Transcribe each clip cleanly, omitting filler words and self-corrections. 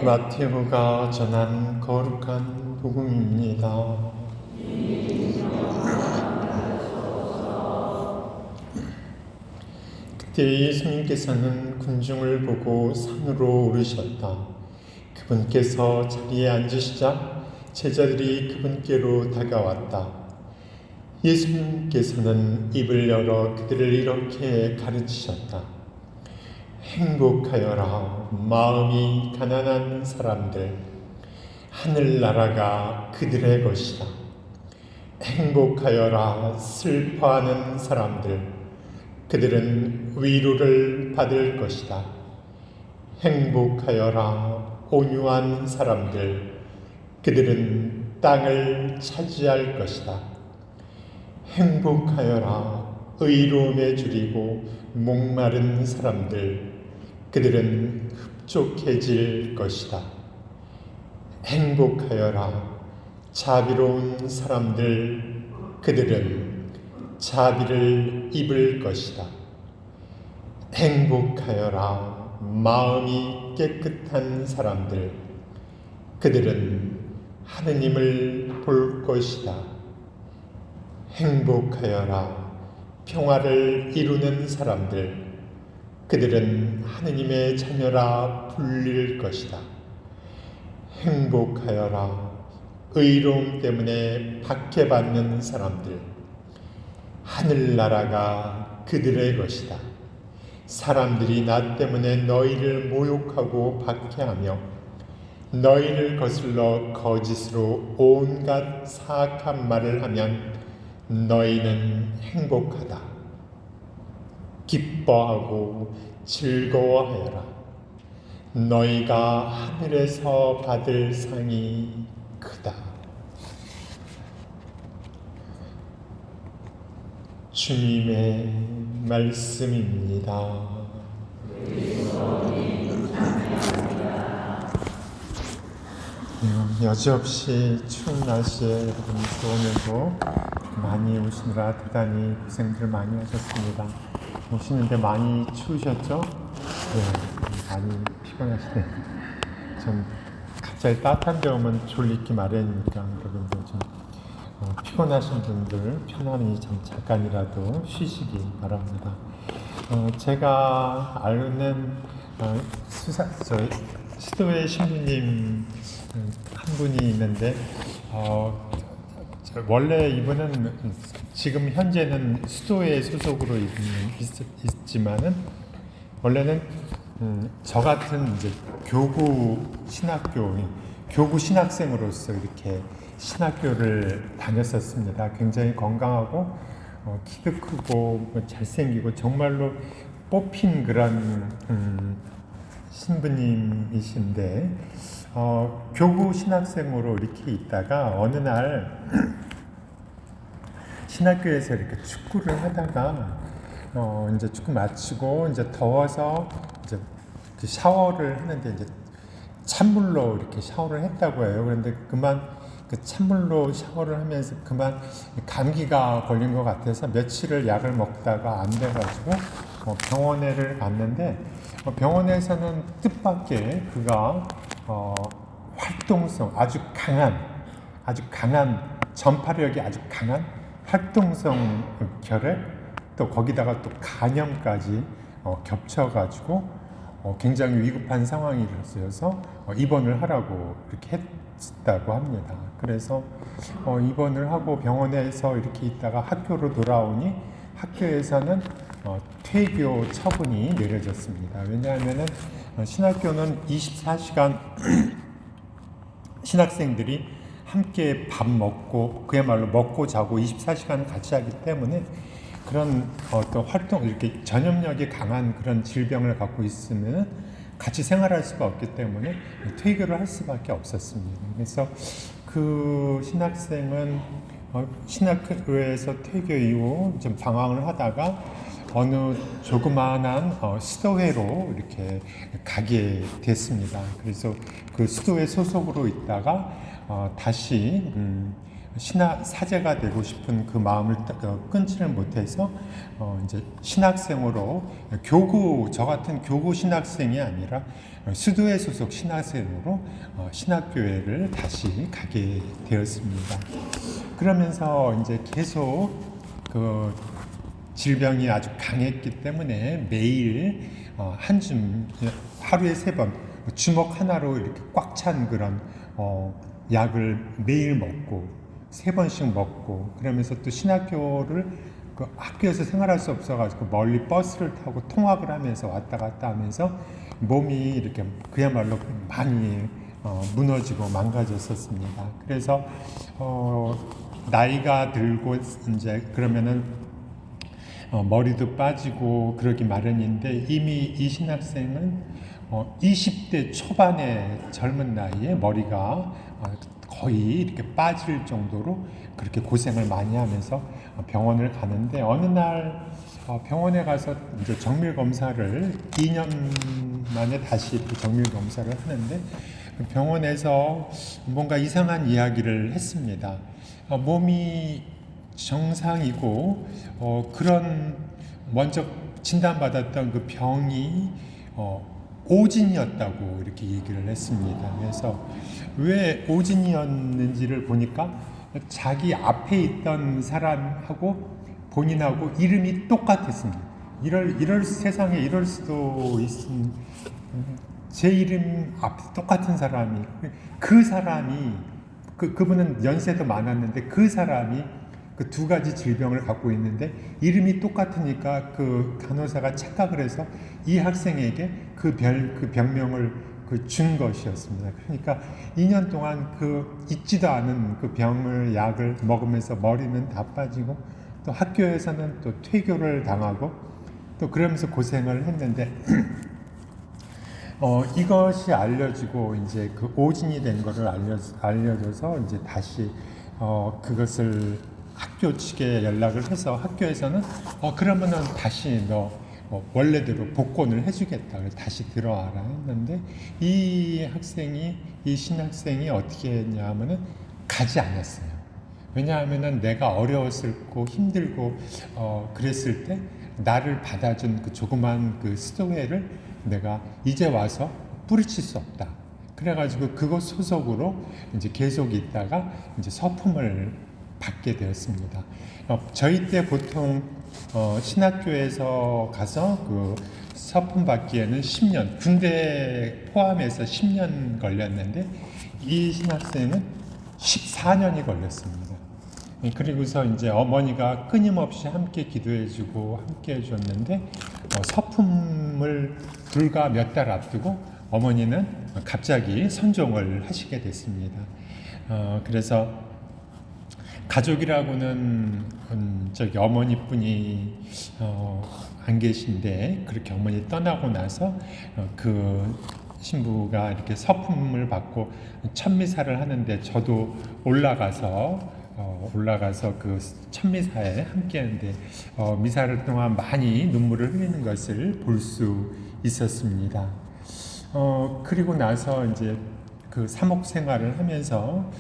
마태오가 전한 거룩한 복음입니다. 그때 예수님께서는 군중을 보고 산으로 오르셨다. 그분께서 자리에 앉으시자 제자들이 그분께로 다가왔다. 예수님께서는 입을 열어 그들을 이렇게 가르치셨다. 행복하여라 마음이 가난한 사람들, 하늘나라가 그들의 것이다. 행복하여라 슬퍼하는 사람들, 그들은 위로를 받을 것이다. 행복하여라 온유한 사람들, 그들은 땅을 차지할 것이다. 행복하여라 의로움에 줄이고 목마른 사람들, 그들은 흡족해질 것이다. 행복하여라 자비로운 사람들, 그들은 자비를 입을 것이다. 행복하여라 마음이 깨끗한 사람들, 그들은 하느님을 볼 것이다. 행복하여라 평화를 이루는 사람들, 그들은 하느님의 자녀라 불릴 것이다. 행복하여라 의로움 때문에 박해받는 사람들, 하늘나라가 그들의 것이다. 사람들이 나 때문에 너희를 모욕하고 박해하며 너희를 거슬러 거짓으로 온갖 사악한 말을 하면 너희는 행복하다. 기뻐하고 즐거워하여라. 너희가 하늘에서 받을 상이 크다. 주님의 말씀입니다. 여지없이 추운 날씨에 여러분 수원에도 많이 오시느라 대단히 고생들 많이 하셨습니다. 오시는데 많이 추우셨죠? 네, 많이 피곤하시네. 좀 갑자기 따뜻한 데 오면 졸리기 마련이니까 여러분들 좀 피곤하신 분들 편안히 좀 잠깐이라도 쉬시기 바랍니다. 제가 아는 수도회 신부님 한 분이 있는데 원래 이분은 지금 현재는 수도회 소속으로 있지만은 원래는 저 같은 이제 교구 신학생으로서 이렇게 신학교를 다녔었습니다. 굉장히 건강하고 키도 크고 잘생기고 정말로 뽑힌 그런 신부님이신데 교구 신학생으로 이렇게 있다가 어느 날 신학교에서 이렇게 축구를 하다가 이제 축구 마치고 이제 더워서 이제 샤워를 하는데 이제 찬물로 이렇게 샤워를 했다고 해요. 그런데 그만 그 찬물로 샤워를 하면서 그만 감기가 걸린 것 같아서 며칠을 약을 먹다가 안 돼가지고 병원에를 갔는데 병원에서는 뜻밖의 그가 활동성 아주 강한 전파력이 아주 강한 활동성 결핵, 또 거기다가 또 간염까지 겹쳐가지고 굉장히 위급한 상황이었어서 입원을 하라고 이렇게 했다고 합니다. 그래서 입원을 하고 병원에서 이렇게 있다가 학교로 돌아오니 학교에서는 퇴교 처분이 내려졌습니다. 왜냐하면은 신학교는 24시간 신학생들이 함께 밥 먹고 그야말로 먹고 자고 24시간을 같이 하기 때문에 그런 어떤 활동, 이렇게 전염력이 강한 그런 질병을 갖고 있으면 같이 생활할 수가 없기 때문에 퇴교를 할 수밖에 없었습니다. 그래서 그 신학생은 신학교에서 퇴교 이후 좀 방황을 하다가 어느 조그마한 수도회로 이렇게 가게 됐습니다. 그래서 그 수도회 소속으로 있다가 다시 사제가 되고 싶은 그 마음을 끊지를 못해서 이제 신학생으로 저 같은 교구 신학생이 아니라 수도회 소속 신학생으로 신학교회를 다시 가게 되었습니다. 그러면서 이제 계속 그 질병이 아주 강했기 때문에 매일 하루에 3번 주먹 하나로 이렇게 꽉 찬 그런 약을 매일 먹고 3번씩 먹고, 그러면서 또 신학교를 그 학교에서 생활할 수 없어가지고 멀리 버스를 타고 통학을 하면서 왔다 갔다 하면서 몸이 이렇게 그야말로 많이 무너지고 망가졌었습니다. 그래서 나이가 들고 이제 그러면은 머리도 빠지고 그러기 마련인데, 이미 이 신학생은 20대 초반의 젊은 나이에 머리가 거의 이렇게 빠질 정도로 그렇게 고생을 많이 하면서 병원을 가는데, 어느 날 병원에 가서 이제 정밀 검사를 2년 만에 다시 또 정밀 검사를 하는데, 병원에서 뭔가 이상한 이야기를 했습니다. 몸이 정상이고 그런 먼저 진단받았던 그 병이 오진이었다고 이렇게 얘기를 했습니다. 그래서 왜 오진이었는지를 보니까 자기 앞에 있던 사람하고 본인하고 이름이 똑같았습니다. 세상에 이럴 수도 있음. 제 이름 앞에 똑같은 사람이, 그분은 연세도 많았는데 그 사람이 그 2가지 질병을 갖고 있는데 이름이 똑같으니까 그 간호사가 착각을 해서 이 학생에게 그 병명을 준 것이었습니다. 그러니까 2년 동안 잊지도 않은 그 약을 먹으면서 머리는 다 빠지고, 또 학교에서는 또 퇴교를 당하고 또 그러면서 고생을 했는데 이것이 알려지고 이제 그 오진이 된 거를 알려줘서 이제 다시 그것을 학교 측에 연락을 해서, 학교에서는 그러면은 다시 너 원래대로 복권을 해주겠다, 다시 들어와라 했는데, 이 신학생이 어떻게 했냐면은 가지 않았어요. 왜냐하면은 내가 어려웠고 힘들고 그랬을 때 나를 받아준 그 조그만 그 수도회를 내가 이제 와서 뿌리칠 수 없다. 그래가지고 그곳 소속으로 이제 계속 있다가 이제 서품을 받게 되었습니다. 저희 때 보통 신학교에서 가서 그 서품 받기에는 10년, 군대 포함해서 10년 걸렸는데, 이 신학생은 14년이 걸렸습니다. 그리고서 이제 어머니가 끊임없이 함께 기도해주고 함께 해줬는데, 서품을 불과 몇 달 앞두고 어머니는 갑자기 선종을 하시게 됐습니다. 그래서 가족이라고는 저기 어머니뿐이 안 계신데, 그렇게 어머니 떠나고 나서 그 신부가 이렇게 서품을 받고 천미사를 하는데, 저도 올라가서 그 천미사에 함께하는데 미사를 동안 많이 눈물을 흘리는 것을 볼 수 있었습니다. 그리고 나서 이제 그 사목 생활을 하면서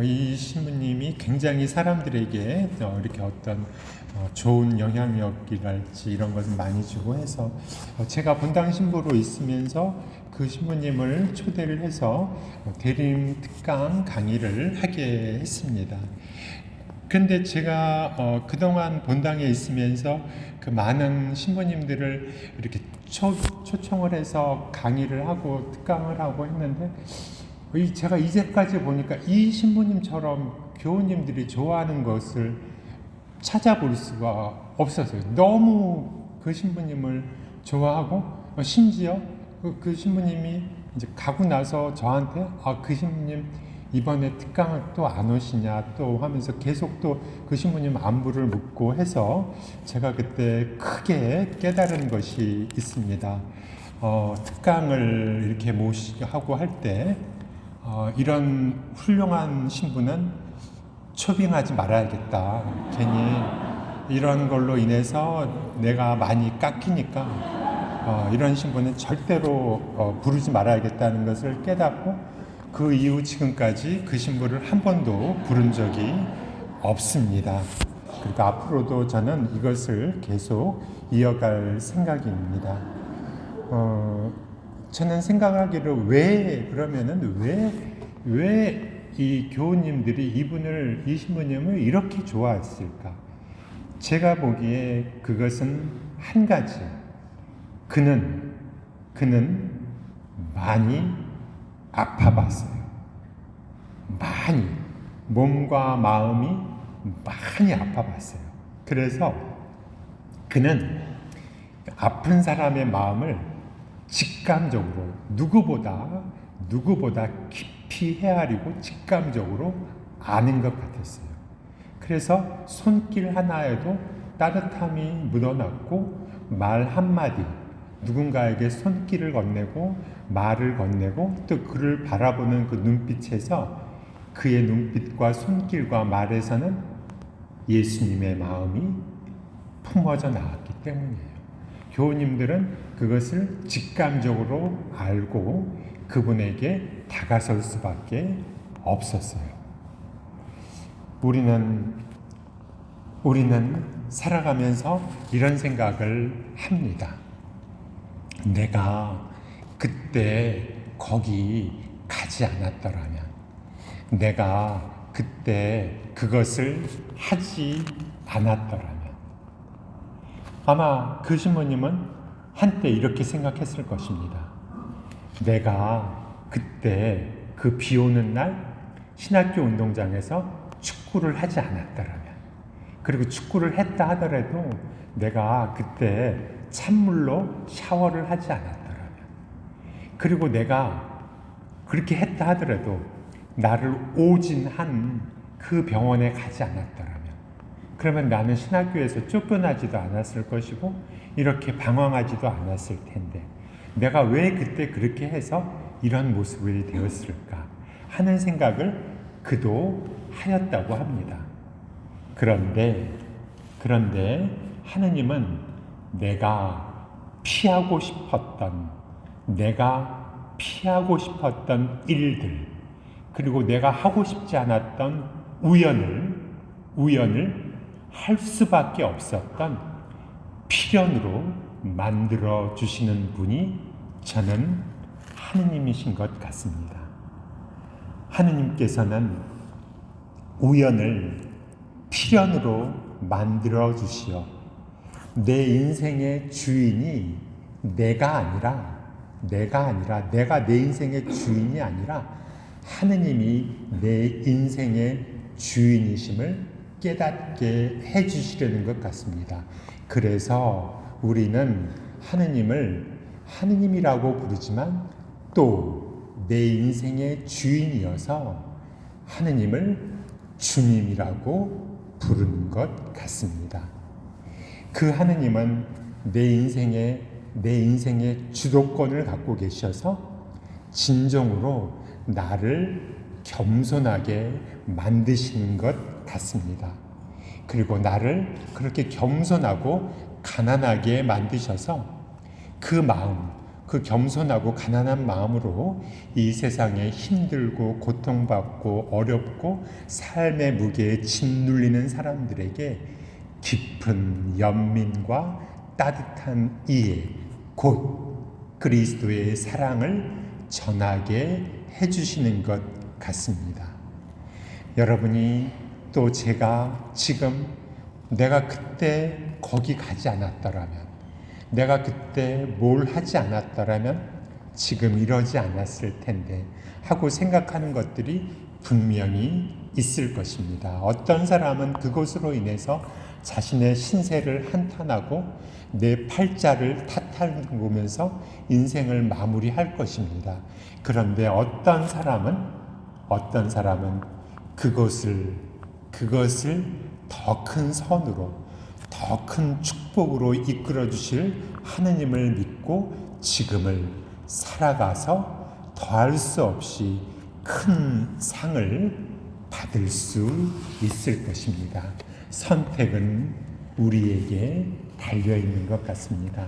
이 신부님이 굉장히 사람들에게 이렇게 어떤 좋은 영향력이랄지 이런 것을 많이 주고 해서, 제가 본당 신부로 있으면서 그 신부님을 초대를 해서 대림 특강 강의를 하게 했습니다. 그런데 제가 그동안 본당에 있으면서 그 많은 신부님들을 이렇게 초청을 해서 강의를 하고 특강을 하고 했는데, 제가 이제까지 보니까 이 신부님처럼 교우님들이 좋아하는 것을 찾아볼 수가 없었어요. 너무 그 신부님을 좋아하고, 심지어 그 신부님이 이제 가고 나서 저한테 그 신부님 이번에 특강을 또 안 오시냐 또 하면서 계속 또 그 신부님 안부를 묻고 해서, 제가 그때 크게 깨달은 것이 있습니다. 특강을 이렇게 하고 할 때 이런 훌륭한 신부는 초빙하지 말아야겠다. 괜히 이런 걸로 인해서 내가 많이 깎이니까 이런 신부는 절대로 부르지 말아야겠다는 것을 깨닫고, 그 이후 지금까지 그 신부를 한 번도 부른 적이 없습니다. 그러니까 앞으로도 저는 이것을 계속 이어갈 생각입니다. 저는 생각하기를 왜 이 교우님들이 이 신부님을 이렇게 좋아했을까? 제가 보기에 그것은 한 가지. 그는 많이 아파봤어요. 많이. 몸과 마음이 많이 아파봤어요. 그래서 그는 아픈 사람의 마음을 직감적으로 누구보다 깊이 헤아리고 직감적으로 아는 것 같았어요. 그래서 손길 하나에도 따뜻함이 묻어났고 말 한마디, 누군가에게 손길을 건네고 말을 건네고 또 그를 바라보는 그 눈빛에서 그의 눈빛과 손길과 말에서는 예수님의 마음이 품어져 나왔기 때문이에요. 교우님들은 그것을 직감적으로 알고 그분에게 다가설 수밖에 없었어요. 우리는 살아가면서 이런 생각을 합니다. 내가 그때 거기 가지 않았더라면, 내가 그때 그것을 하지 않았더라면, 아마 그 신부님은 한때 이렇게 생각했을 것입니다. 내가 그때 그 비 오는 날 신학교 운동장에서 축구를 하지 않았더라면, 그리고 축구를 했다 하더라도 내가 그때 찬물로 샤워를 하지 않았더라면, 그리고 내가 그렇게 했다 하더라도 나를 오진한 그 병원에 가지 않았더라면, 그러면 나는 신학교에서 쫓겨나지도 않았을 것이고 이렇게 방황하지도 않았을 텐데, 내가 왜 그때 그렇게 해서 이런 모습이 되었을까 하는 생각을 그도 하였다고 합니다. 그런데 하느님은 내가 피하고 싶었던 일들, 그리고 내가 하고 싶지 않았던 우연을 할 수밖에 없었던 필연으로 만들어 주시는 분이 저는 하느님이신 것 같습니다. 하느님께서는 우연을 필연으로 만들어 주시어 내 인생의 주인이 내가 내 인생의 주인이 아니라 하느님이 내 인생의 주인이심을 깨닫게 해주시려는 것 같습니다. 그래서 우리는 하느님을 하느님이라고 부르지만 또 내 인생의 주인이어서 하느님을 주님이라고 부르는 것 같습니다. 그 하느님은 내 인생의 주도권을 갖고 계셔서 진정으로 나를 겸손하게 만드시는 것 같습니다. 그리고 나를 그렇게 겸손하고 가난하게 만드셔서 그 겸손하고 가난한 마음으로 이 세상에 힘들고 고통받고 어렵고 삶의 무게에 짓눌리는 사람들에게 깊은 연민과 따뜻한 이해, 곧 그리스도의 사랑을 전하게 해주시는 것 같습니다. 여러분이 또 제가 지금 내가 그때 거기 가지 않았더라면, 내가 그때 뭘 하지 않았더라면 지금 이러지 않았을 텐데 하고 생각하는 것들이 분명히 있을 것입니다. 어떤 사람은 그것으로 인해서 자신의 신세를 한탄하고 내 팔자를 탓하면서 인생을 마무리할 것입니다. 그런데 어떤 사람은 그것을 더 큰 선으로, 더 큰 축복으로 이끌어 주실 하느님을 믿고 지금을 살아가서 더할 수 없이 큰 상을 받을 수 있을 것입니다. 선택은 우리에게 달려있는 것 같습니다.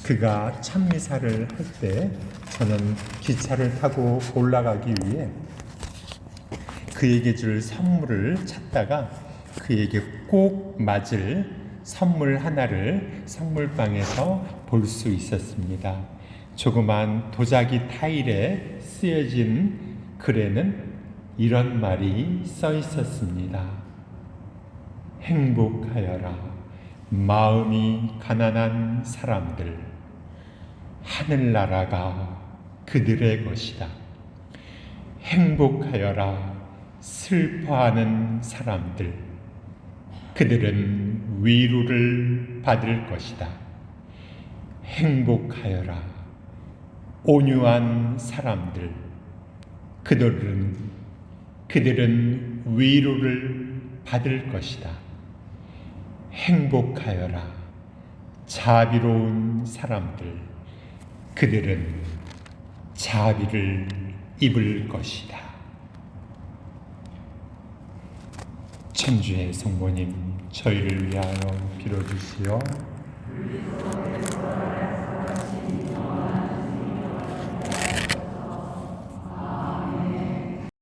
그가 참미사를 할 때 저는 기차를 타고 올라가기 위해 그에게 줄 선물을 찾다가 그에게 꼭 맞을 선물 하나를 선물방에서 볼 수 있었습니다. 조그만 도자기 타일에 쓰여진 글에는 이런 말이 써 있었습니다. 행복하여라, 마음이 가난한 사람들. 하늘나라가 그들의 것이다. 행복하여라, 슬퍼하는 사람들. 그들은 위로를 받을 것이다. 행복하여라, 온유한 사람들. 그들은 위로를 받을 것이다. 행복하여라, 자비로운 사람들. 그들은 자비를 입을 것이다. 천주의 성모님, 저희를 위하여 빌어주시오.